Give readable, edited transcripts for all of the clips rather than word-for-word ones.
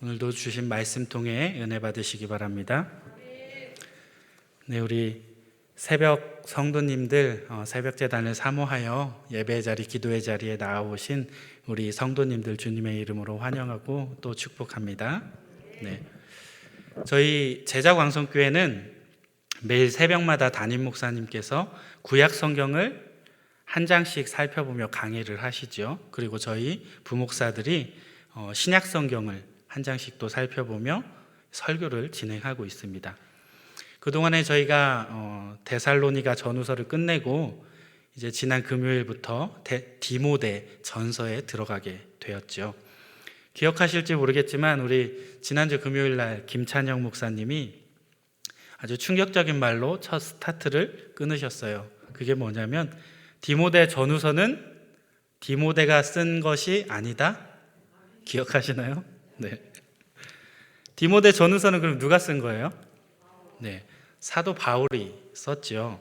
오늘도 주신 말씀 통해 은혜 받으시기 바랍니다. 네, 우리 새벽 성도님들 새벽 제단을 사모하여 예배의 자리, 기도의 자리에 나아오신 우리 성도님들 주님의 이름으로 환영하고 또 축복합니다. 네, 저희 제자광성교회는 매일 새벽마다 담임 목사님께서 구약 성경을 한 장씩 살펴보며 강의를 하시죠. 그리고 저희 부목사들이 신약 성경을 한 장씩 또 살펴보며 설교를 진행하고 있습니다. 그동안에 저희가 데살로니가 전후서를 끝내고 이제 지난 금요일부터 디모데 전서에 들어가게 되었죠. 기억하실지 모르겠지만 우리 지난주 금요일 날 김찬영 목사님이 아주 충격적인 말로 첫 스타트를 끊으셨어요. 그게 뭐냐면 디모데 전후서는 디모데가 쓴 것이 아니다. 기억하시나요? 네. 디모데 전후서는 그럼 누가 쓴 거예요? 네. 사도 바울이 썼죠.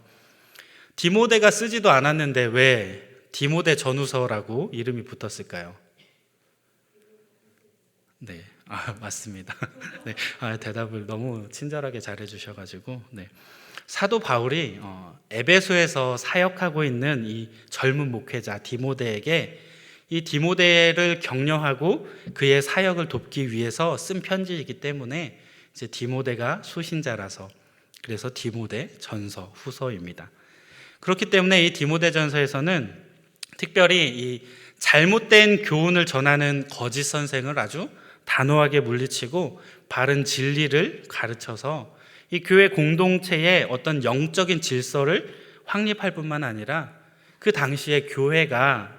디모데가 쓰지도 않았는데 왜 디모데 전후서라고 이름이 붙었을까요? 네. 맞습니다. 네. 대답을 너무 친절하게 잘해 주셔가지고, 네. 사도 바울이 에베소에서 사역하고 있는 이 젊은 목회자 디모데에게 이 디모데를 격려하고 그의 사역을 돕기 위해서 쓴 편지이기 때문에 이제 디모데가 수신자라서 그래서 디모데 전서 후서입니다. 그렇기 때문에 이 디모데 전서에서는 특별히 이 잘못된 교훈을 전하는 거짓 선생을 아주 단호하게 물리치고 바른 진리를 가르쳐서 이 교회 공동체의 어떤 영적인 질서를 확립할 뿐만 아니라 그 당시에 교회가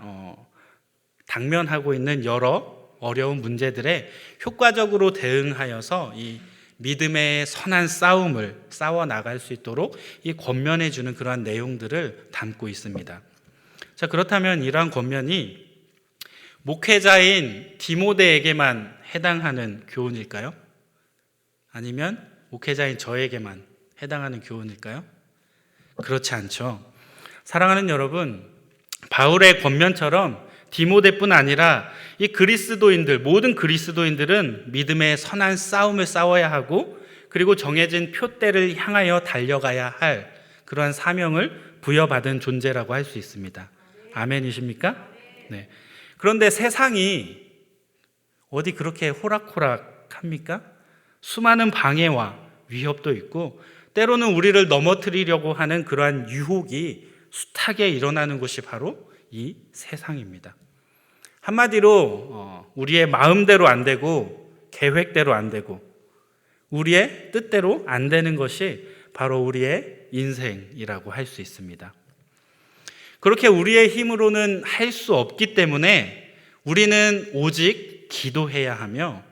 당면하고 있는 여러 어려운 문제들에 효과적으로 대응하여서 이 믿음의 선한 싸움을 싸워 나갈 수 있도록 이 권면해 주는 그러한 내용들을 담고 있습니다. 자, 그렇다면 이러한 권면이 목회자인 디모데에게만 해당하는 교훈일까요? 아니면 목회자인 저에게만 해당하는 교훈일까요? 그렇지 않죠. 사랑하는 여러분, 바울의 권면처럼 디모데뿐 아니라 이 그리스도인들, 모든 그리스도인들은 믿음의 선한 싸움을 싸워야 하고 그리고 정해진 표대를 향하여 달려가야 할 그러한 사명을 부여받은 존재라고 할 수 있습니다. 아멘이십니까? 네. 그런데 세상이 어디 그렇게 호락호락합니까? 수많은 방해와 위협도 있고 때로는 우리를 넘어뜨리려고 하는 그러한 유혹이 숱하게 일어나는 곳이 바로 이 세상입니다. 한마디로 우리의 마음대로 안 되고 계획대로 안 되고 우리의 뜻대로 안 되는 것이 바로 우리의 인생이라고 할 수 있습니다. 그렇게 우리의 힘으로는 할 수 없기 때문에 우리는 오직 기도해야 하며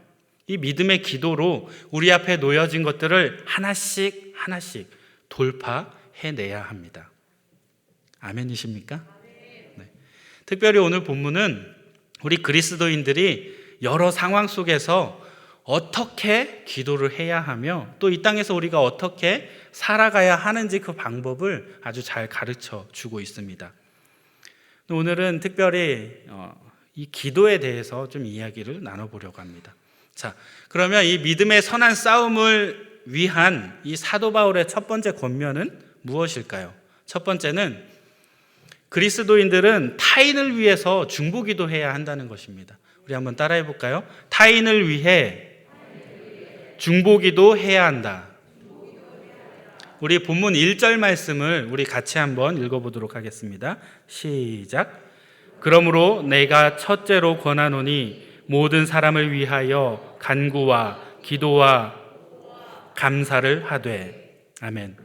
이 믿음의 기도로 우리 앞에 놓여진 것들을 하나씩 하나씩 돌파해내야 합니다. 아멘이십니까? 네. 특별히 오늘 본문은 우리 그리스도인들이 여러 상황 속에서 어떻게 기도를 해야 하며 또 이 땅에서 우리가 어떻게 살아가야 하는지 그 방법을 아주 잘 가르쳐 주고 있습니다. 오늘은 특별히 이 기도에 대해서 좀 이야기를 나눠보려고 합니다. 자, 그러면 이 믿음의 선한 싸움을 위한 이 사도 바울의 첫 번째 권면은 무엇일까요? 첫 번째는 그리스도인들은 타인을 위해서 중보기도해야 한다는 것입니다. 우리 한번 따라해 볼까요? 타인을 위해 중보기도해야 한다. 우리 본문 1절 말씀을 우리 같이 한번 읽어보도록 하겠습니다. 시작. 그러므로 내가 첫째로 권하노니 모든 사람을 위하여 간구와 기도와 감사를 하되. 아멘.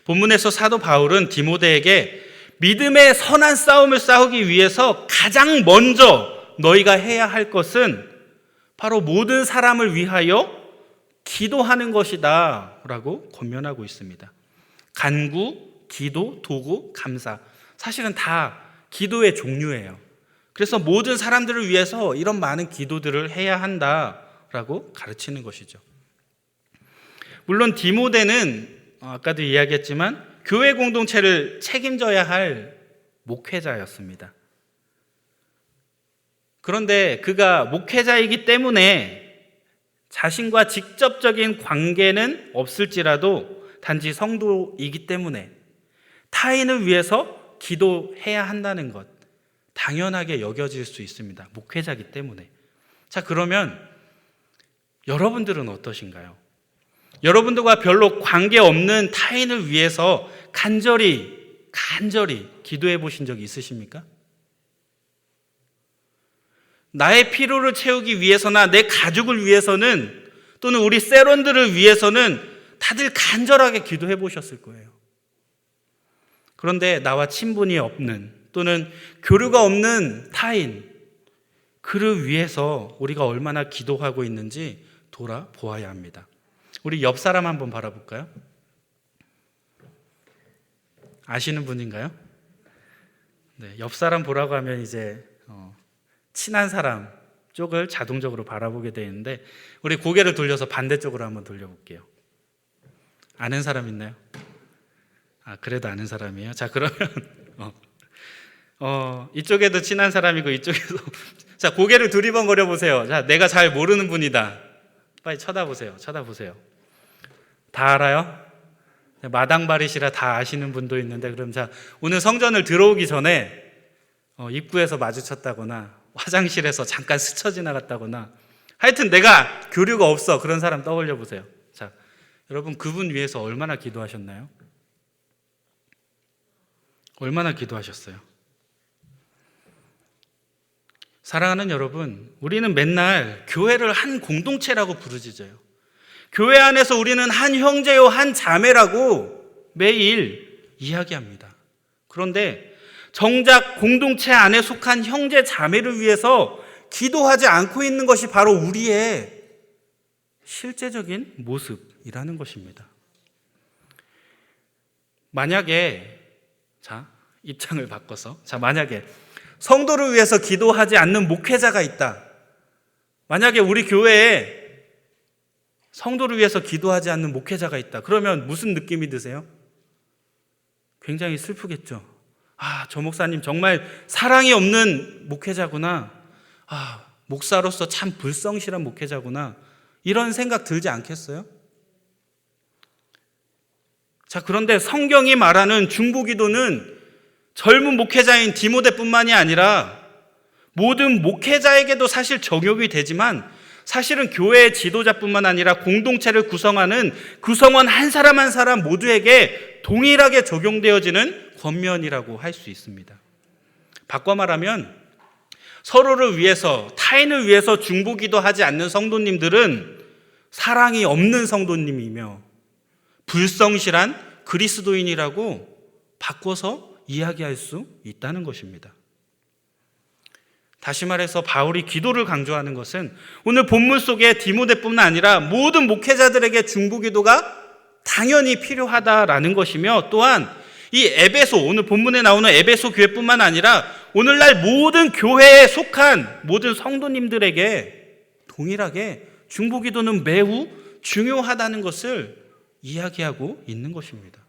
본문에서 사도 바울은 디모데에게 믿음의 선한 싸움을 싸우기 위해서 가장 먼저 너희가 해야 할 것은 바로 모든 사람을 위하여 기도하는 것이다 라고 권면하고 있습니다. 간구, 기도, 도구, 감사, 사실은 다 기도의 종류예요. 그래서 모든 사람들을 위해서 이런 많은 기도들을 해야 한다라고 가르치는 것이죠. 물론 디모데는 아까도 이야기했지만 교회 공동체를 책임져야 할 목회자였습니다. 그런데 그가 목회자이기 때문에 자신과 직접적인 관계는 없을지라도 단지 성도이기 때문에 타인을 위해서 기도해야 한다는 것, 당연하게 여겨질 수 있습니다. 목회자이기 때문에. 자, 그러면 여러분들은 어떠신가요? 여러분들과 별로 관계없는 타인을 위해서 간절히 기도해 보신 적이 있으십니까? 나의 필요를 채우기 위해서나 내 가족을 위해서는 또는 우리 세론들을 위해서는 다들 간절하게 기도해 보셨을 거예요. 그런데 나와 친분이 없는 또는 교류가 없는 타인, 그를 위해서 우리가 얼마나 기도하고 있는지 돌아보아야 합니다. 우리 옆 사람 한번 바라볼까요? 아시는 분인가요? 네, 옆 사람 보라고 하면 이제 친한 사람 쪽을 자동적으로 바라보게 되는데 우리 고개를 돌려서 반대쪽으로 한번 돌려볼게요. 아는 사람 있나요? 그래도 아는 사람이에요. 자, 그러면 이쪽에도 친한 사람이고 이쪽에도 자, 고개를 두리번거려 보세요. 자, 내가 잘 모르는 분이다. 빨리 쳐다보세요. 다 알아요? 마당발이시라 다 아시는 분도 있는데, 그럼 자, 오늘 성전을 들어오기 전에 입구에서 마주쳤다거나 화장실에서 잠깐 스쳐 지나갔다거나 하여튼 내가 교류가 없어, 그런 사람 떠올려 보세요. 자, 여러분 그분 위해서 얼마나 기도하셨나요? 얼마나 기도하셨어요? 사랑하는 여러분, 우리는 맨날 교회를 한 공동체라고 부르짖어요. 교회 안에서 우리는 한 형제요 한 자매라고 매일 이야기합니다. 그런데 정작 공동체 안에 속한 형제 자매를 위해서 기도하지 않고 있는 것이 바로 우리의 실제적인 모습이라는 것입니다. 만약에 입장을 바꿔서 만약에 성도를 위해서 기도하지 않는 목회자가 있다. 만약에 우리 교회에 성도를 위해서 기도하지 않는 목회자가 있다. 그러면 무슨 느낌이 드세요? 굉장히 슬프겠죠. 저 목사님 정말 사랑이 없는 목회자구나. 목사로서 참 불성실한 목회자구나. 이런 생각 들지 않겠어요? 자, 그런데 성경이 말하는 중보기도는 젊은 목회자인 디모데뿐만이 아니라 모든 목회자에게도 사실 적용이 되지만 사실은 교회의 지도자뿐만 아니라 공동체를 구성하는 구성원 한 사람 한 사람 모두에게 동일하게 적용되어지는 권면이라고 할 수 있습니다. 바꿔 말하면 서로를 위해서, 타인을 위해서 중보기도하지 않는 성도님들은 사랑이 없는 성도님이며 불성실한 그리스도인이라고 바꿔서 이야기할 수 있다는 것입니다. 다시 말해서 바울이 기도를 강조하는 것은 오늘 본문 속에 디모데뿐만 아니라 모든 목회자들에게 중보기도가 당연히 필요하다라는 것이며, 또한 이 에베소, 오늘 본문에 나오는 에베소 교회뿐만 아니라 오늘날 모든 교회에 속한 모든 성도님들에게 동일하게 중보기도는 매우 중요하다는 것을 이야기하고 있는 것입니다.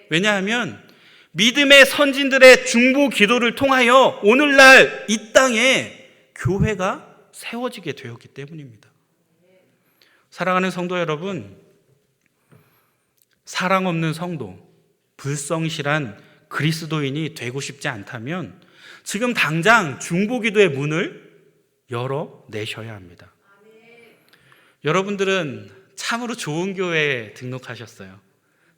왜냐하면 믿음의 선진들의 중보 기도를 통하여 오늘날 이 땅에 교회가 세워지게 되었기 때문입니다. 사랑하는 성도 여러분, 사랑 없는 성도, 불성실한 그리스도인이 되고 싶지 않다면 지금 당장 중보 기도의 문을 열어내셔야 합니다. 여러분들은 참으로 좋은 교회에 등록하셨어요.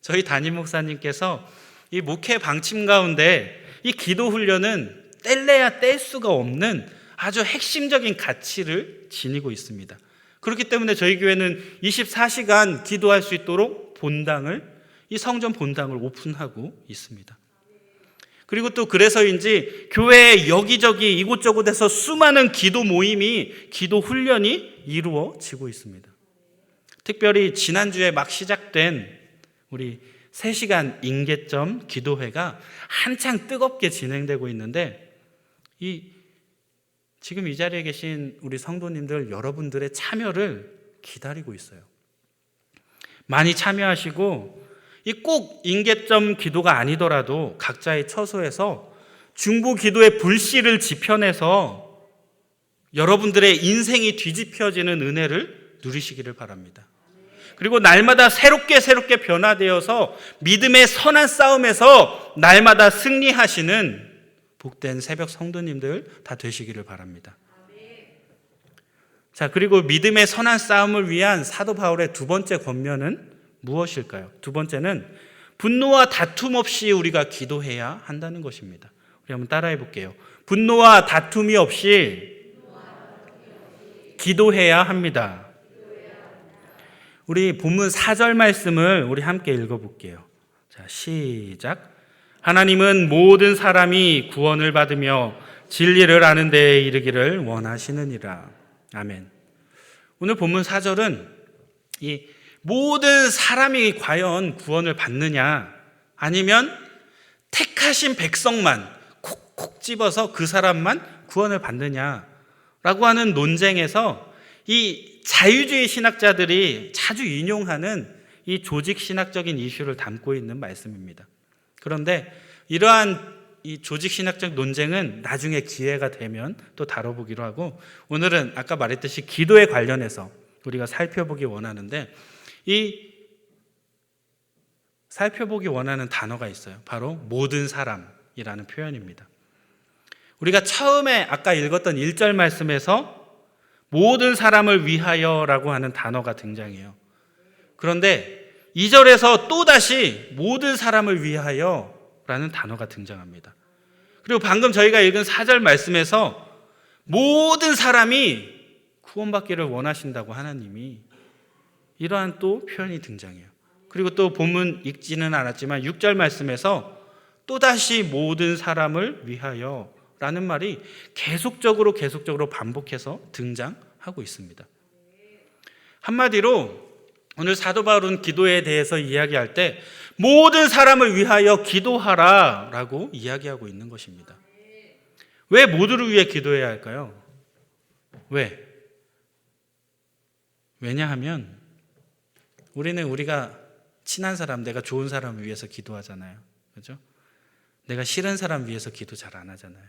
저희 담임 목사님께서 이 목회 방침 가운데 이 기도 훈련은 뗄래야 뗄 수가 없는 아주 핵심적인 가치를 지니고 있습니다. 그렇기 때문에 저희 교회는 24시간 기도할 수 있도록 이 성전 본당을 오픈하고 있습니다. 그리고 또 그래서인지 교회에 여기저기 이곳저곳에서 수많은 기도 모임이, 기도 훈련이 이루어지고 있습니다. 특별히 지난주에 막 시작된 우리 3시간 임계점 기도회가 한창 뜨겁게 진행되고 있는데 지금 이 자리에 계신 우리 성도님들 여러분들의 참여를 기다리고 있어요. 많이 참여하시고 꼭 임계점 기도가 아니더라도 각자의 처소에서 중보 기도의 불씨를 지펴내서 여러분들의 인생이 뒤집혀지는 은혜를 누리시기를 바랍니다. 그리고 날마다 새롭게 변화되어서 믿음의 선한 싸움에서 날마다 승리하시는 복된 새벽 성도님들 다 되시기를 바랍니다. 자, 그리고 믿음의 선한 싸움을 위한 사도 바울의 두 번째 권면은 무엇일까요? 두 번째는 분노와 다툼 없이 우리가 기도해야 한다는 것입니다. 우리 한번 따라해 볼게요. 분노와 다툼이 없이 기도해야 합니다. 우리 본문 4절 말씀을 우리 함께 읽어볼게요. 자, 시작. 하나님은 모든 사람이 구원을 받으며 진리를 아는 데에 이르기를 원하시느니라. 아멘. 오늘 본문 4절은 이 모든 사람이 과연 구원을 받느냐, 아니면 택하신 백성만 콕콕 집어서 그 사람만 구원을 받느냐라고 하는 논쟁에서 이 자유주의 신학자들이 자주 인용하는 이 조직 신학적인 이슈를 담고 있는 말씀입니다. 그런데 이러한 이 조직 신학적 논쟁은 나중에 기회가 되면 또 다뤄보기로 하고, 오늘은 아까 말했듯이 기도에 관련해서 우리가 살펴보기 원하는데, 이 살펴보기 원하는 단어가 있어요. 바로 모든 사람이라는 표현입니다. 우리가 처음에 아까 읽었던 1절 말씀에서 모든 사람을 위하여라고 하는 단어가 등장해요. 그런데 2절에서 또다시 모든 사람을 위하여라는 단어가 등장합니다. 그리고 방금 저희가 읽은 4절 말씀에서 모든 사람이 구원받기를 원하신다고 하나님이, 이러한 또 표현이 등장해요. 그리고 또 본문 읽지는 않았지만 6절 말씀에서 또다시 모든 사람을 위하여라는 말이 계속적으로 반복해서 등장하고 있습니다. 한마디로 오늘 사도 바울은 기도에 대해서 이야기할 때 모든 사람을 위하여 기도하라라고 이야기하고 있는 것입니다. 왜 모두를 위해 기도해야 할까요? 왜냐하면 우리가 친한 사람, 내가 좋은 사람을 위해서 기도하잖아요. 그렇죠? 내가 싫은 사람 위해서 기도 잘 안 하잖아요.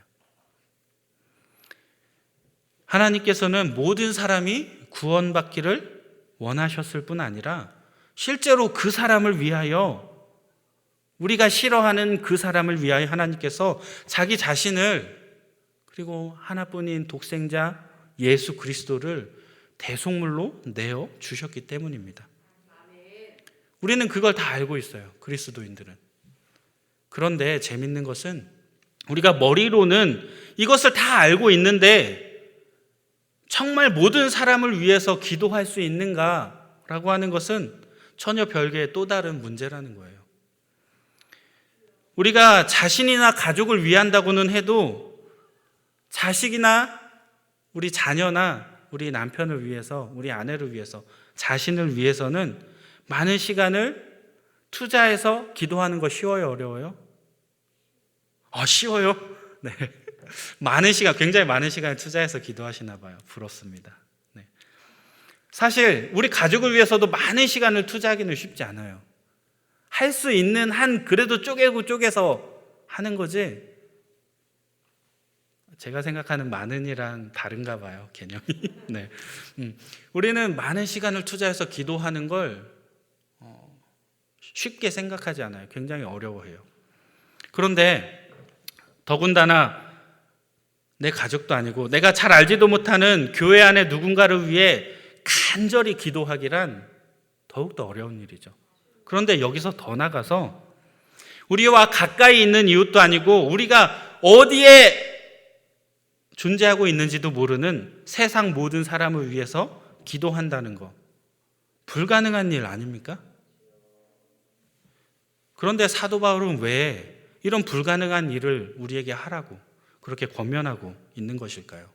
하나님께서는 모든 사람이 구원받기를 원하셨을 뿐 아니라 실제로 그 사람을 위하여, 우리가 싫어하는 그 사람을 위하여 하나님께서 자기 자신을, 그리고 하나뿐인 독생자 예수 그리스도를 대속물로 내어 주셨기 때문입니다. 우리는 그걸 다 알고 있어요, 그리스도인들은. 그런데 재밌는 것은 우리가 머리로는 이것을 다 알고 있는데 정말 모든 사람을 위해서 기도할 수 있는가라고 하는 것은 전혀 별개의 또 다른 문제라는 거예요. 우리가 자신이나 가족을 위한다고는 해도 자식이나 우리 자녀나 우리 남편을 위해서, 우리 아내를 위해서, 자신을 위해서는 많은 시간을 투자해서 기도하는 거 쉬워요, 어려워요? 쉬워요? 네. 굉장히 많은 시간을 투자해서 기도하시나 봐요. 부럽습니다. 네. 사실 우리 가족을 위해서도 많은 시간을 투자하기는 쉽지 않아요. 할 수 있는 한 그래도 쪼개서 하는 거지. 제가 생각하는 많은이랑 다른가 봐요, 개념이. 네. 우리는 많은 시간을 투자해서 기도하는 걸 쉽게 생각하지 않아요. 굉장히 어려워해요. 그런데 더군다나 내 가족도 아니고 내가 잘 알지도 못하는 교회 안에 누군가를 위해 간절히 기도하기란 더욱더 어려운 일이죠. 그런데 여기서 더 나가서 우리와 가까이 있는 이웃도 아니고 우리가 어디에 존재하고 있는지도 모르는 세상 모든 사람을 위해서 기도한다는 거, 불가능한 일 아닙니까? 그런데 사도 바울은 왜 이런 불가능한 일을 우리에게 하라고 그렇게 권면하고 있는 것일까요?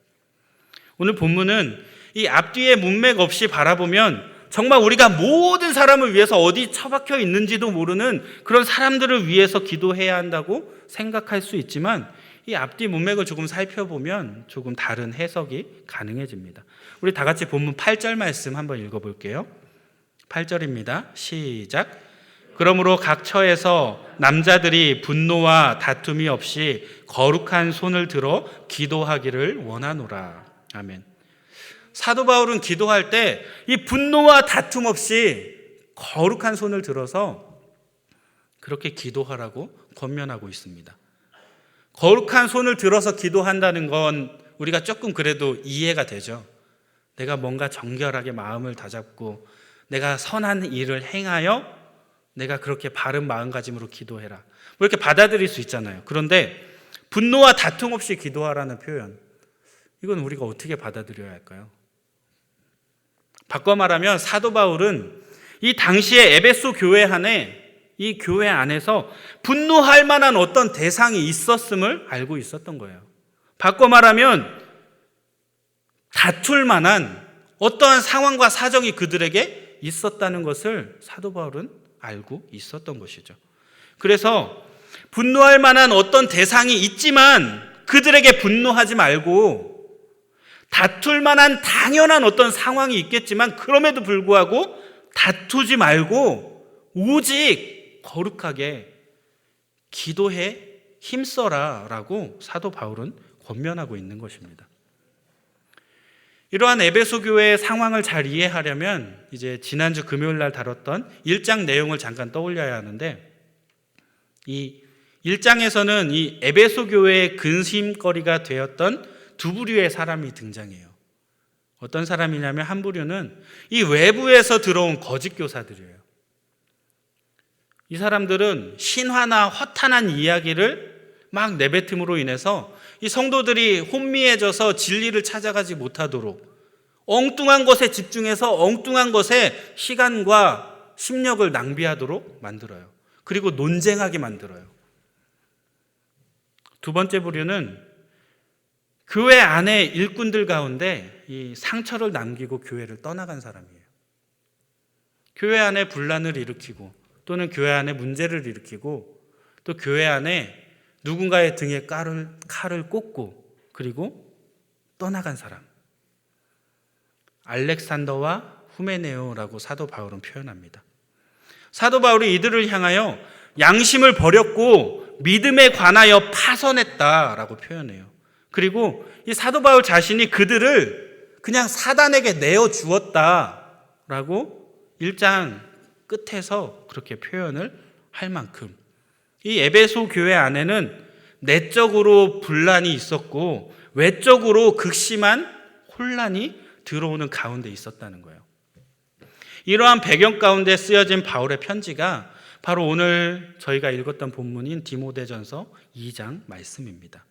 오늘 본문은 이 앞뒤에 문맥 없이 바라보면 정말 우리가 모든 사람을 위해서 어디 처박혀 있는지도 모르는 그런 사람들을 위해서 기도해야 한다고 생각할 수 있지만, 이 앞뒤 문맥을 조금 살펴보면 조금 다른 해석이 가능해집니다. 우리 다 같이 본문 8절 말씀 한번 읽어볼게요. 8절입니다. 시작. 그러므로 각 처에서 남자들이 분노와 다툼이 없이 거룩한 손을 들어 기도하기를 원하노라. 아멘. 사도 바울은 기도할 때 이 분노와 다툼 없이 거룩한 손을 들어서 그렇게 기도하라고 권면하고 있습니다. 거룩한 손을 들어서 기도한다는 건 우리가 조금 그래도 이해가 되죠. 내가 뭔가 정결하게 마음을 다잡고 내가 선한 일을 행하여 내가 그렇게 바른 마음가짐으로 기도해라, 뭐 이렇게 받아들일 수 있잖아요. 그런데 분노와 다툼 없이 기도하라는 표현, 이건 우리가 어떻게 받아들여야 할까요? 바꿔 말하면 사도 바울은 이 당시에 에베소 교회 안에, 이 교회 안에서 분노할 만한 어떤 대상이 있었음을 알고 있었던 거예요. 바꿔 말하면 다툴 만한 어떠한 상황과 사정이 그들에게 있었다는 것을 사도 바울은 알고 있었던 것이죠. 그래서 분노할 만한 어떤 대상이 있지만 그들에게 분노하지 말고, 다툴 만한 당연한 어떤 상황이 있겠지만 그럼에도 불구하고 다투지 말고 오직 거룩하게 기도해 힘써라 라고 사도 바울은 권면하고 있는 것입니다. 이러한 에베소 교회의 상황을 잘 이해하려면 이제 지난주 금요일 날 다뤘던 1장 내용을 잠깐 떠올려야 하는데, 이 1장에서는 이 에베소 교회의 근심거리가 되었던 두 부류의 사람이 등장해요. 어떤 사람이냐면 한 부류는 이 외부에서 들어온 거짓 교사들이에요. 이 사람들은 신화나 허탄한 이야기를 막 내뱉음으로 인해서 이 성도들이 혼미해져서 진리를 찾아가지 못하도록 엉뚱한 것에 집중해서 엉뚱한 것에 시간과 심력을 낭비하도록 만들어요. 그리고 논쟁하게 만들어요. 두 번째 부류는 교회 안에 일꾼들 가운데 이 상처를 남기고 교회를 떠나간 사람이에요. 교회 안에 분란을 일으키고 또는 교회 안에 문제를 일으키고 또 교회 안에 누군가의 등에 칼을 꽂고 그리고 떠나간 사람, 알렉산더와 후메네오라고 사도 바울은 표현합니다. 사도 바울이 이들을 향하여 양심을 버렸고 믿음에 관하여 파선했다라고 표현해요. 그리고 이 사도 바울 자신이 그들을 그냥 사단에게 내어주었다라고 1장 끝에서 그렇게 표현을 할 만큼 이 에베소 교회 안에는 내적으로 분란이 있었고 외적으로 극심한 혼란이 들어오는 가운데 있었다는 거예요. 이러한 배경 가운데 쓰여진 바울의 편지가 바로 오늘 저희가 읽었던 본문인 디모데전서 2장 말씀입니다.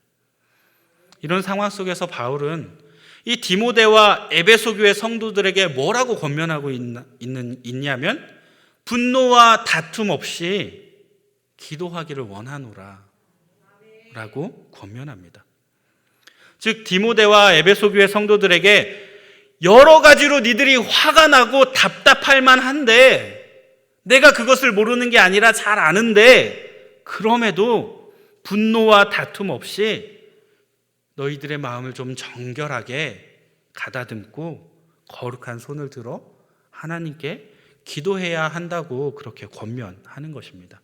이런 상황 속에서 바울은 이 디모데와 에베소 교회 성도들에게 뭐라고 권면하고 있냐면 분노와 다툼 없이 기도하기를 원하노라 라고 권면합니다. 즉 디모데와 에베소 교회 성도들에게 여러 가지로 니들이 화가 나고 답답할 만한데 내가 그것을 모르는 게 아니라 잘 아는데 그럼에도 분노와 다툼 없이 너희들의 마음을 좀 정결하게 가다듬고 거룩한 손을 들어 하나님께 기도해야 한다고 그렇게 권면하는 것입니다.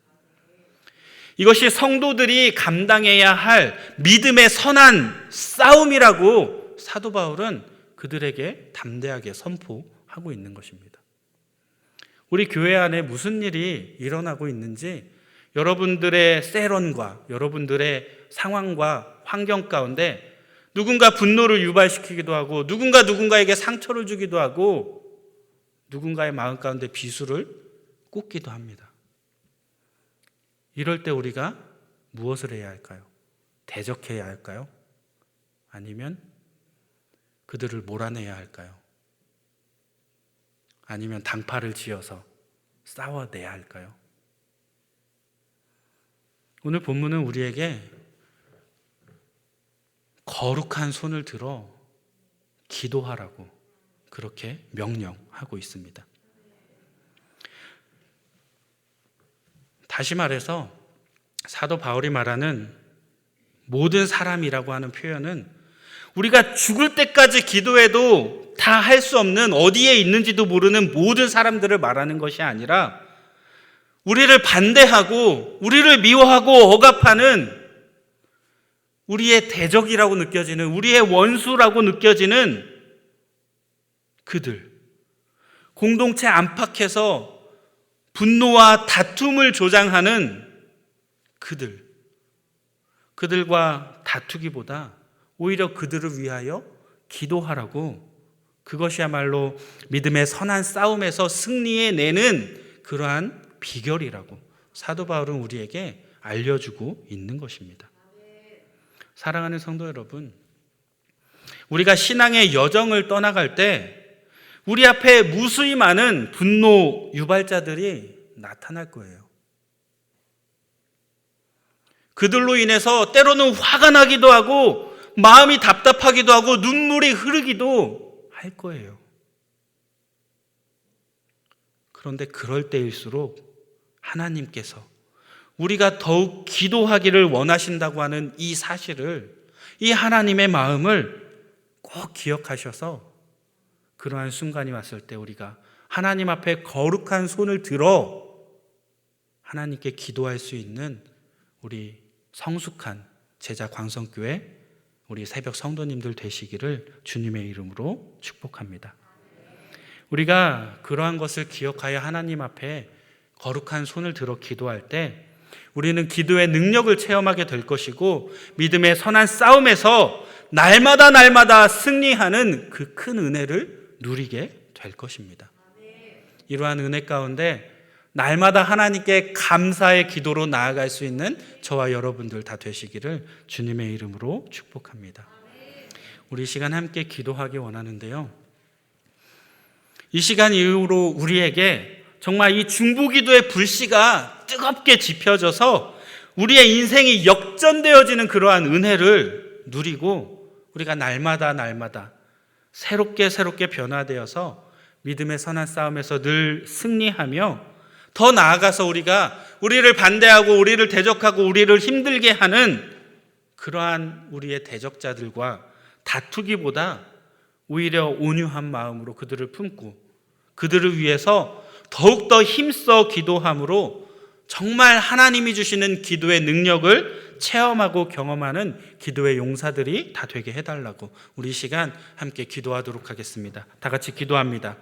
이것이 성도들이 감당해야 할 믿음의 선한 싸움이라고 사도 바울은 그들에게 담대하게 선포하고 있는 것입니다. 우리 교회 안에 무슨 일이 일어나고 있는지 여러분들의 세런과 여러분들의 상황과 환경 가운데 누군가 분노를 유발시키기도 하고 누군가에게 상처를 주기도 하고 누군가의 마음 가운데 비수를 꽂기도 합니다. 이럴 때 우리가 무엇을 해야 할까요? 대적해야 할까요? 아니면 그들을 몰아내야 할까요? 아니면 당파를 지어서 싸워내야 할까요? 오늘 본문은 우리에게 거룩한 손을 들어 기도하라고 그렇게 명령하고 있습니다. 다시 말해서 사도 바울이 말하는 모든 사람이라고 하는 표현은 우리가 죽을 때까지 기도해도 다 할 수 없는 어디에 있는지도 모르는 모든 사람들을 말하는 것이 아니라 우리를 반대하고 우리를 미워하고 억압하는 우리의 대적이라고 느껴지는 우리의 원수라고 느껴지는 그들, 공동체 안팎에서 분노와 다툼을 조장하는 그들과 다투기보다 오히려 그들을 위하여 기도하라고, 그것이야말로 믿음의 선한 싸움에서 승리해내는 그러한 비결이라고 사도 바울은 우리에게 알려주고 있는 것입니다. 사랑하는 성도 여러분, 우리가 신앙의 여정을 떠나갈 때 우리 앞에 무수히 많은 분노 유발자들이 나타날 거예요. 그들로 인해서 때로는 화가 나기도 하고 마음이 답답하기도 하고 눈물이 흐르기도 할 거예요. 그런데 그럴 때일수록 하나님께서 우리가 더욱 기도하기를 원하신다고 하는 이 사실을, 이 하나님의 마음을 꼭 기억하셔서 그러한 순간이 왔을 때 우리가 하나님 앞에 거룩한 손을 들어 하나님께 기도할 수 있는 우리 성숙한 제자 광성교회 우리 새벽 성도님들 되시기를 주님의 이름으로 축복합니다. 우리가 그러한 것을 기억하여 하나님 앞에 거룩한 손을 들어 기도할 때 우리는 기도의 능력을 체험하게 될 것이고 믿음의 선한 싸움에서 날마다 승리하는 그 큰 은혜를 누리게 될 것입니다. 이러한 은혜 가운데 날마다 하나님께 감사의 기도로 나아갈 수 있는 저와 여러분들 다 되시기를 주님의 이름으로 축복합니다. 우리 시간 함께 기도하기 원하는데요, 이 시간 이후로 우리에게 정말 이 중보기도의 불씨가 뜨겁게 지펴져서 우리의 인생이 역전되어지는 그러한 은혜를 누리고 우리가 날마다 새롭게 변화되어서 믿음의 선한 싸움에서 늘 승리하며 더 나아가서 우리를 반대하고 우리를 대적하고 우리를 힘들게 하는 그러한 우리의 대적자들과 다투기보다 오히려 온유한 마음으로 그들을 품고 그들을 위해서 더욱더 힘써 기도함으로 정말 하나님이 주시는 기도의 능력을 체험하고 경험하는 기도의 용사들이 다 되게 해달라고 우리 시간 함께 기도하도록 하겠습니다. 다 같이 기도합니다.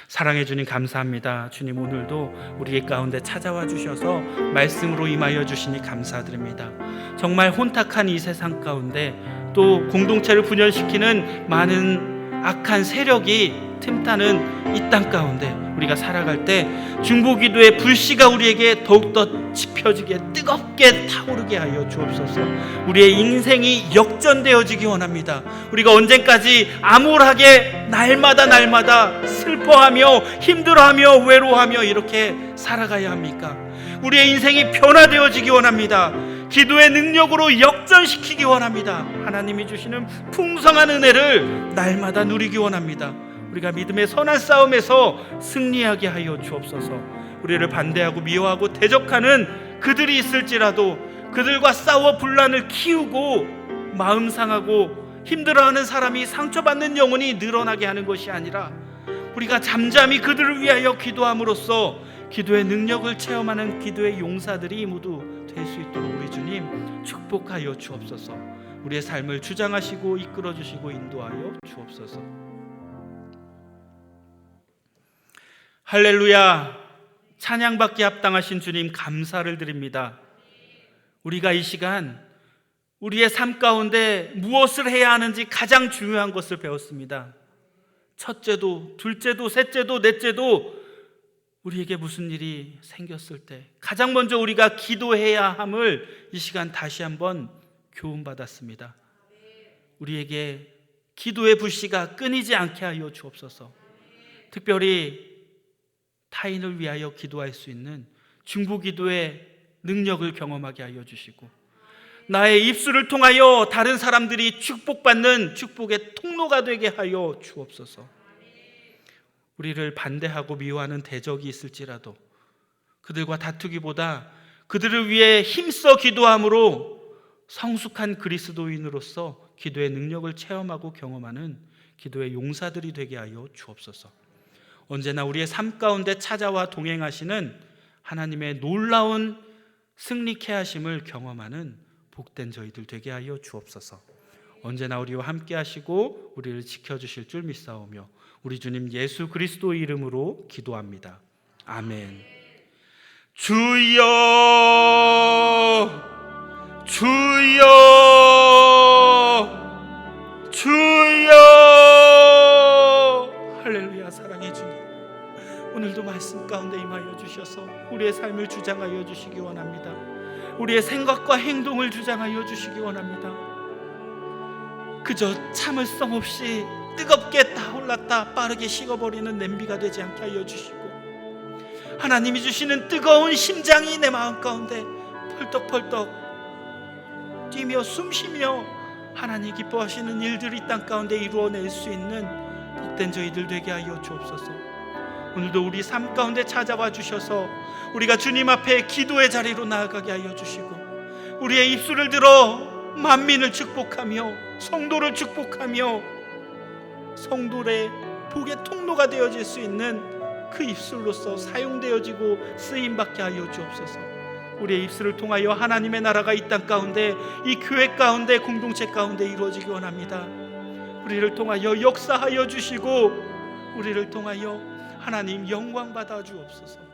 사랑해 주님 감사합니다. 주님, 오늘도 우리 가운데 찾아와 주셔서 말씀으로 임하여 주시니 감사드립니다. 정말 혼탁한 이 세상 가운데 또 공동체를 분열시키는 많은 악한 세력이 틈타는 이 땅 가운데 우리가 살아갈 때 중보기도의 불씨가 우리에게 더욱더 지펴지게 뜨겁게 타오르게 하여 주옵소서. 우리의 인생이 역전되어지기 원합니다. 우리가 언제까지 암울하게 날마다 슬퍼하며 힘들어하며 외로워하며 이렇게 살아가야 합니까? 우리의 인생이 변화되어지기 원합니다. 기도의 능력으로 역전시키기 원합니다. 하나님이 주시는 풍성한 은혜를 날마다 누리기 원합니다. 우리가 믿음의 선한 싸움에서 승리하게 하여 주옵소서. 우리를 반대하고 미워하고 대적하는 그들이 있을지라도 그들과 싸워 분란을 키우고 마음 상하고 힘들어하는 사람이 상처받는 영혼이 늘어나게 하는 것이 아니라 우리가 잠잠히 그들을 위하여 기도함으로써 기도의 능력을 체험하는 기도의 용사들이 모두 될 수 있도록 우리 주님 축복하여 주옵소서. 우리의 삶을 주장하시고 이끌어주시고 인도하여 주옵소서. 할렐루야. 찬양받기 합당하신 주님 감사를 드립니다. 우리가 이 시간 우리의 삶 가운데 무엇을 해야 하는지 가장 중요한 것을 배웠습니다. 첫째도 둘째도 셋째도 넷째도 우리에게 무슨 일이 생겼을 때 가장 먼저 우리가 기도해야 함을 이 시간 다시 한번 교훈받았습니다. 우리에게 기도의 불씨가 끊이지 않게 하여 주옵소서. 특별히 타인을 위하여 기도할 수 있는 중보기도의 능력을 경험하게 하여 주시고 나의 입술을 통하여 다른 사람들이 축복받는 축복의 통로가 되게 하여 주옵소서. 우리를 반대하고 미워하는 대적이 있을지라도 그들과 다투기보다 그들을 위해 힘써 기도함으로 성숙한 그리스도인으로서 기도의 능력을 체험하고 경험하는 기도의 용사들이 되게 하여 주옵소서. 언제나 우리의 삶 가운데 찾아와 동행하시는 하나님의 놀라운 승리케 하심을 경험하는 복된 저희들 되게 하여 주옵소서. 언제나 우리와 함께 하시고 우리를 지켜주실 줄 믿사오며 우리 주님 예수 그리스도의 이름으로 기도합니다. 아멘. 주여 주여 주여. 할렐루야. 사랑의 주님, 오늘도 말씀 가운데 임하여 주셔서 우리의 삶을 주장하여 주시기 원합니다. 우리의 생각과 행동을 주장하여 주시기 원합니다. 그저 참을성 없이 뜨겁게 타올랐다 빠르게 식어버리는 냄비가 되지 않게 하여 주시고, 하나님이 주시는 뜨거운 심장이 내 마음 가운데 펄떡펄떡 뛰며 숨쉬며 하나님 기뻐하시는 일들이 이 땅 가운데 이루어낼 수 있는 복된 저희들 되게 하여 주옵소서. 오늘도 우리 삶 가운데 찾아와 주셔서 우리가 주님 앞에 기도의 자리로 나아가게 하여 주시고, 우리의 입술을 들어 만민을 축복하며 성도를 축복하며 성도의 복의 통로가 되어질 수 있는 그 입술로서 사용되어지고 쓰임받게 하여 주옵소서. 우리의 입술을 통하여 하나님의 나라가 이 땅 가운데, 이 교회 가운데, 공동체 가운데 이루어지기 원합니다. 우리를 통하여 역사하여 주시고 우리를 통하여 하나님 영광 받아 주옵소서.